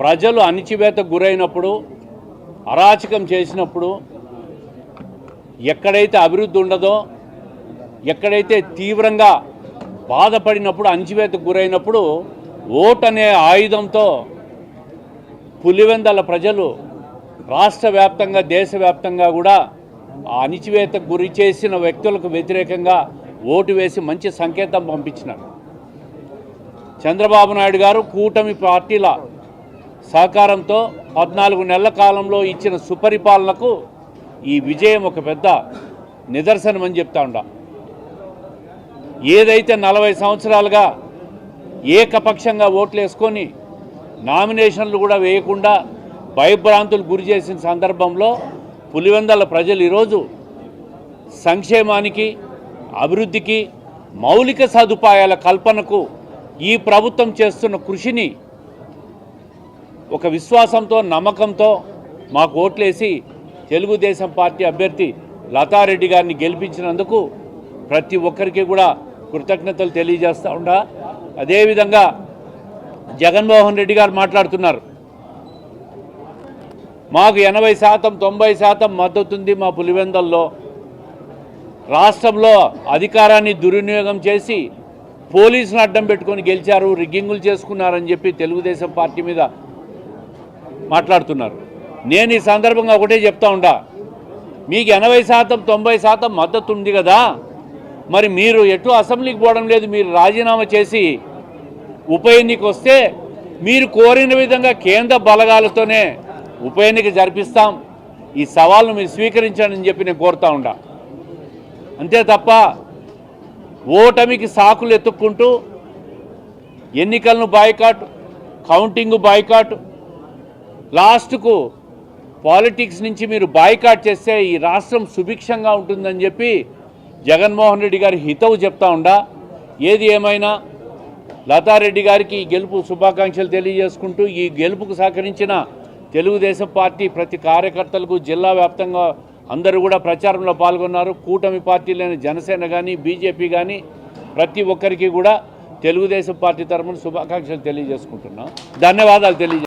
ప్రజలు అణిచివేతకు గురైనప్పుడు, అరాచకం చేసినప్పుడు, ఎక్కడైతే అభివృద్ధి ఉండదో, ఎక్కడైతే తీవ్రంగా బాధపడినప్పుడు, అణిచివేతకు గురైనప్పుడు ఓటు అనే ఆయుధంతో పులివెందల ప్రజలు రాష్ట్ర వ్యాప్తంగా, దేశవ్యాప్తంగా కూడా ఆ అణిచివేతకు గురి చేసిన వ్యక్తులకు వ్యతిరేకంగా ఓటు వేసి మంచి సంకేతం పంపించినారు. చంద్రబాబు నాయుడు గారు కూటమి పార్టీల సహకారంతో 14 నెలల కాలంలో ఇచ్చిన సుపరిపాలనకు ఈ విజయం ఒక పెద్ద నిదర్శనం అని చెప్తా ఉండా. ఏదైతే 40 సంవత్సరాలుగా ఏకపక్షంగా ఓట్లు వేసుకొని నామినేషన్లు కూడా వేయకుండా భయభ్రాంతులు గురి చేసిన సందర్భంలో పులివెందల ప్రజలు ఈరోజు సంక్షేమానికి, అభివృద్ధికి, మౌలిక సదుపాయాల కల్పనకు ఈ ప్రభుత్వం చేస్తున్న కృషిని ఒక విశ్వాసంతో, నమ్మకంతో మాకు ఓట్లేసి తెలుగుదేశం పార్టీ అభ్యర్థి లతారెడ్డి గారిని గెలిపించినందుకు ప్రతి ఒక్కరికి కూడా కృతజ్ఞతలు తెలియజేస్తూ ఉండా. అదేవిధంగా జగన్మోహన్ రెడ్డి గారు మాట్లాడుతున్నారు, మాకు 80% 90% మద్దతు ఉంది మా పులివెందల్లో. రాష్ట్రంలో అధికారాన్ని దుర్వినియోగం చేసి పోలీసులను అడ్డం పెట్టుకొని గెలిచారు, రిగ్గింగులు చేసుకున్నారని చెప్పి తెలుగుదేశం పార్టీ మీద మాట్లాడుతున్నారు. నేను ఈ సందర్భంగా ఒకటే చెప్తా ఉండా, మీకు 80% 90% మద్దతు ఉంది కదా, మరి మీరు ఎటు అసెంబ్లీకి పోవడం లేదు, మీరు రాజీనామా చేసి ఉప ఎన్నిక వస్తే మీరు కోరిన విధంగా కేంద్ర బలగాలతోనే ఉప ఎన్నిక జరిపిస్తాం, ఈ సవాల్ను మీరు స్వీకరించండి అని చెప్పి నేను కోరుతా ఉండా. అంతే తప్ప ఓటమికి సాకులు ఎత్తుక్కుంటూ ఎన్నికలను బాయ్కాట్, కౌంటింగ్ బాయ్కాట్, లాస్ట్కు పాలిటిక్స్ నుంచి మీరు బాయ్కాట్ చేస్తే ఈ రాష్ట్రం సుభిక్షంగా ఉంటుందని చెప్పి జగన్మోహన్ రెడ్డి గారి హితవు చెప్తా ఉండా. ఏది ఏమైనా లతారెడ్డి గారికి ఈ గెలుపు శుభాకాంక్షలు తెలియజేసుకుంటూ, ఈ గెలుపుకు సహకరించిన తెలుగుదేశం పార్టీ ప్రతి కార్యకర్తలకు జిల్లా వ్యాప్తంగా అందరూ కూడా ప్రచారంలో పాల్గొన్నారు. కూటమి పార్టీలైన జనసేన కానీ, బీజేపీ కానీ ప్రతి ఒక్కరికి కూడా తెలుగుదేశం పార్టీ తరఫున శుభాకాంక్షలు తెలియజేసుకుంటున్నాం. ధన్యవాదాలు తెలియజేస్తున్నాం.